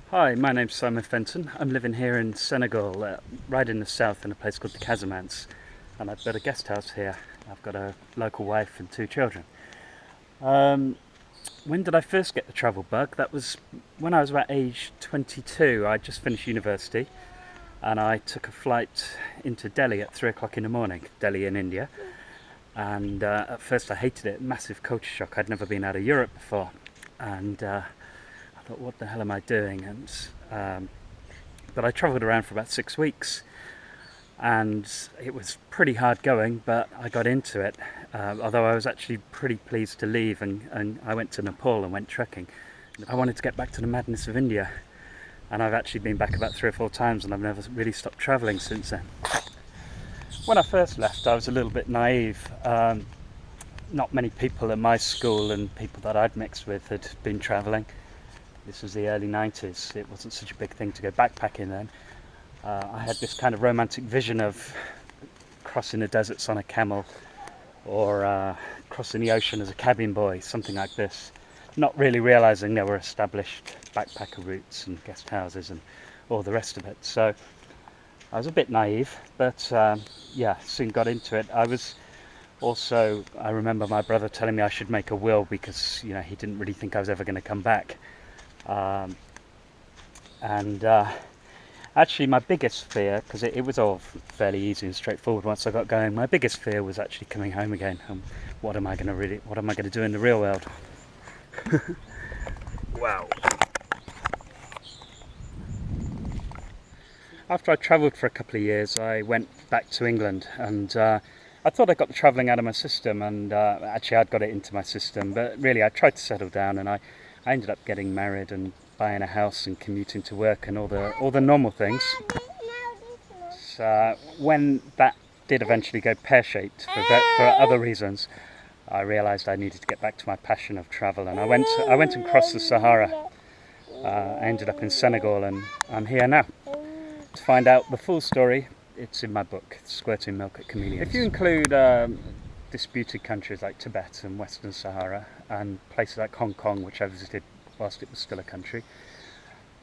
Hi, my name's Simon Fenton. I'm living here in Senegal, right in the south in a place called the Casamance, and I've got a guest house here. I've got a local wife and two children. Um, when did I first get the travel bug? That was when I was about age 22. I just finished university and I took a flight into Delhi at 3 o'clock in the morning, Delhi in India. And at first I hated it, massive culture shock. I'd never been out of Europe before. And I thought, what the hell am I doing? But I travelled around for about 6 weeks, and it was pretty hard going, but I got into it. Although I was actually pretty pleased to leave, and I went to Nepal and went trekking. I wanted to get back to the madness of India, and I've actually been back about 3 or 4 times, and I've never really stopped travelling since then. When I first left, I was a little bit naive. Not many people at my school and people that I'd mixed with had been travelling. This was the early 90s. It wasn't such a big thing to go backpacking then. I had this kind of romantic vision of crossing the deserts on a camel, or crossing the ocean as a cabin boy, something like this. Not really realising there were established backpacker routes and guest houses and all the rest of it. So I was a bit naive, but yeah, soon got into it. I remember my brother telling me I should make a will because, he didn't really think I was ever going to come back. And actually my biggest fear, because it was all fairly easy and straightforward once I got going, my biggest fear was actually coming home again. What am I going to do in the real world? Wow. After I travelled for a couple of years, I went back to England, and I thought I got the travelling out of my system, and actually I'd got it into my system, but really I tried to settle down, and I ended up getting married and buying a house and commuting to work and all the normal things. So when that did eventually go pear-shaped for other reasons, I realised I needed to get back to my passion of travel, and I went and crossed the Sahara. I ended up in Senegal, and I'm here now. To find out the full story, it's in my book, Squirting Milk at Chameleons. If you include disputed countries like Tibet and Western Sahara, and places like Hong Kong, which I visited whilst it was still a country,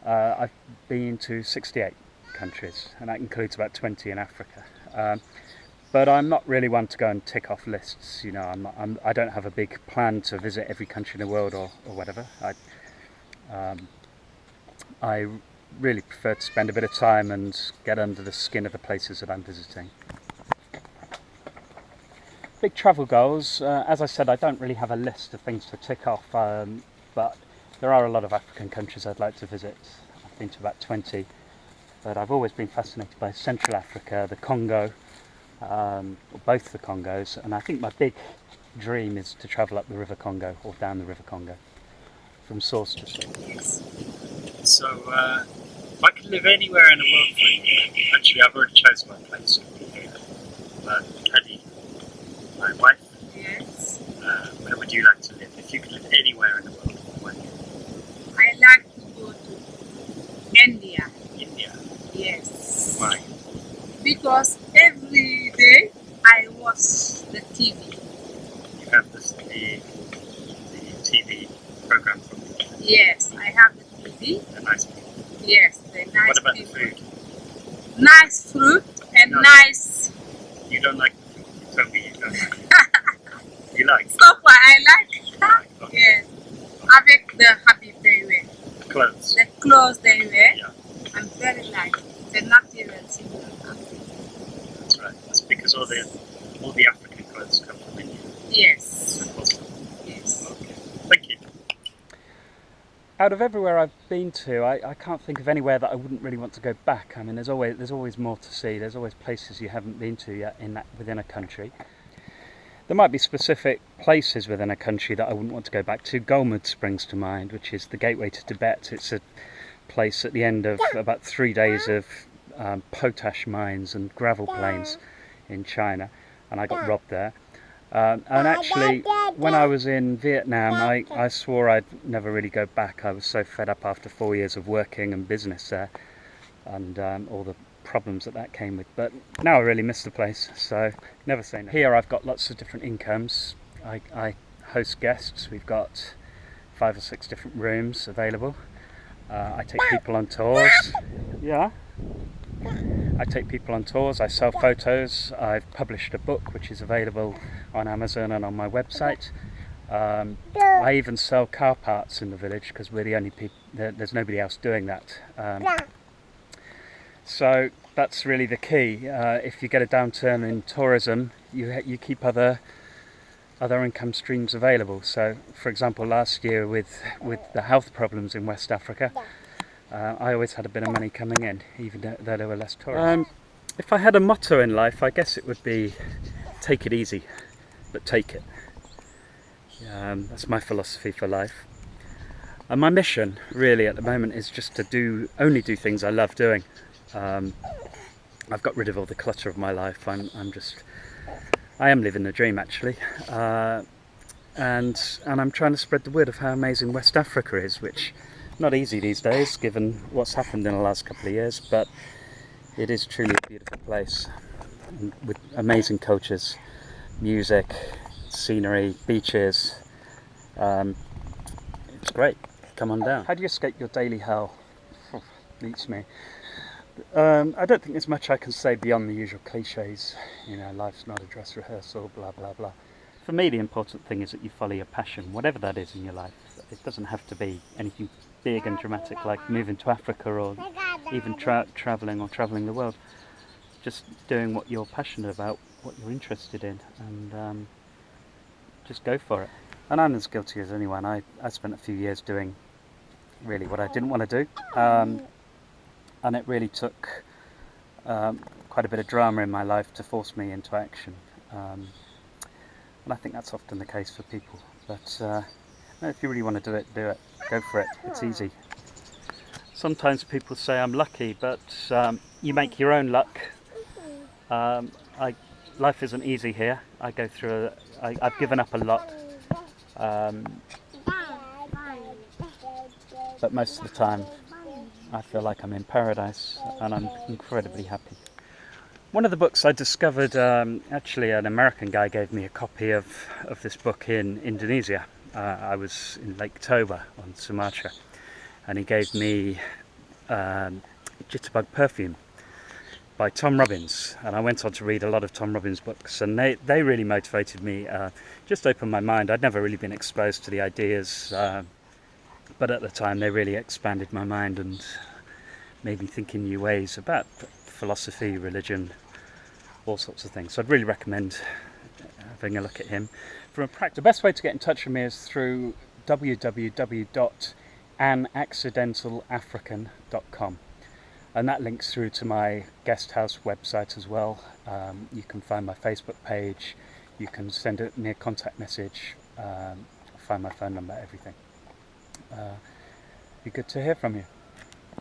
I've been to 68 countries, and that includes about 20 in Africa. But I'm not really one to go and tick off lists. I don't have a big plan to visit every country in the world or whatever. I really prefer to spend a bit of time and get under the skin of the places that I'm visiting. Big travel goals. As I said, I don't really have a list of things to tick off, but there are a lot of African countries I'd like to visit. I've been to about 20, but I've always been fascinated by Central Africa, the Congo, or both the Congos, and I think my big dream is to travel up the River Congo or down the River Congo from source to source. Yes. So, if I could live anywhere in the world for a year, actually I've already chosen my place. Kelly, my wife, Yes. where would you like to live? If you could live anywhere in the world, where? I like to go to India. India. Yes. Why? Because every day I watch the TV. You have the TV program from India. Yes, I have the TV. They're nice people. Yes, the nice What about people. the food? Nice fruit and No. nice. You don't like the food. You told me you don't like it. You like? So far I like. Right, okay. Yes. Avec the habit they wear, Clothes. the clothes they wear, Yeah, I'm very like the natural thing. that's right. That's because all the African clothes come from India. Yes. Yes. Okay. Thank you. Out of everywhere I've been to, I can't think of anywhere that I wouldn't really want to go back. I mean, there's always more to see. There's always places you haven't been to yet within a country. There might be specific places within a country that I wouldn't want to go back to. Golmud springs to mind, which is the gateway to Tibet. It's a place at the end of about 3 days of potash mines and gravel plains in China, and I got robbed there. And actually, when I was in Vietnam, I swore I'd never really go back. I was so fed up after 4 years of working and business there, and all the problems that came with. But now I really miss the place, so never say no. Here I've got lots of different incomes. I host guests. We've got 5 or 6 different rooms available. I take people on tours. Yeah. I take people on tours, I sell photos, I've published a book which is available on Amazon and on my website. I even sell car parts in the village because we're the only people, there's nobody else doing that. So that's really the key. If you get a downturn in tourism, you keep other income streams available. So for example, last year with the health problems in West Africa, I always had a bit of money coming in, even though there were less tourists. If I had a motto in life, I guess it would be take it easy, but take it. That's my philosophy for life. And my mission really at the moment is just to only do things I love doing. I've got rid of all the clutter of my life. I am living the dream actually. And I'm trying to spread the word of how amazing West Africa is, which not easy these days given what's happened in the last couple of years, but it is truly a beautiful place with amazing cultures, music, scenery, beaches. It's great. Come on down. How do you escape your daily hell? Beats me. I don't think there's much I can say beyond the usual cliches. You know, life's not a dress rehearsal, blah blah blah. For me, the important thing is that you follow your passion, whatever that is in your life. It doesn't have to be anything big and dramatic like moving to Africa or even travelling the world. Just doing what you're passionate about, what you're interested in, and just go for it. And I'm as guilty as anyone. I spent a few years doing really what I didn't want to do, and it really took quite a bit of drama in my life to force me into action. And I think that's often the case for people. But if you really want to do it, go for it. It's easy. Sometimes people say I'm lucky, but you make your own luck. Life isn't easy here. I go through I've given up a lot, but most of the time I feel like I'm in paradise and I'm incredibly happy. One of the books I discovered, actually an American guy gave me a copy of this book in Indonesia. I was in Lake Toba on Sumatra, and he gave me Jitterbug Perfume by Tom Robbins, and I went on to read a lot of Tom Robbins books, and they really motivated me, just opened my mind. I'd never really been exposed to the ideas, but at the time they really expanded my mind and made me think in new ways about philosophy, religion, all sorts of things. So I'd really recommend having a look at him. The best way to get in touch with me is through www.anaccidentalafrican.com, and that links through to my guest house website as well. You can find my Facebook page, you can send me a contact message, find my phone number, everything. Be good to hear from you.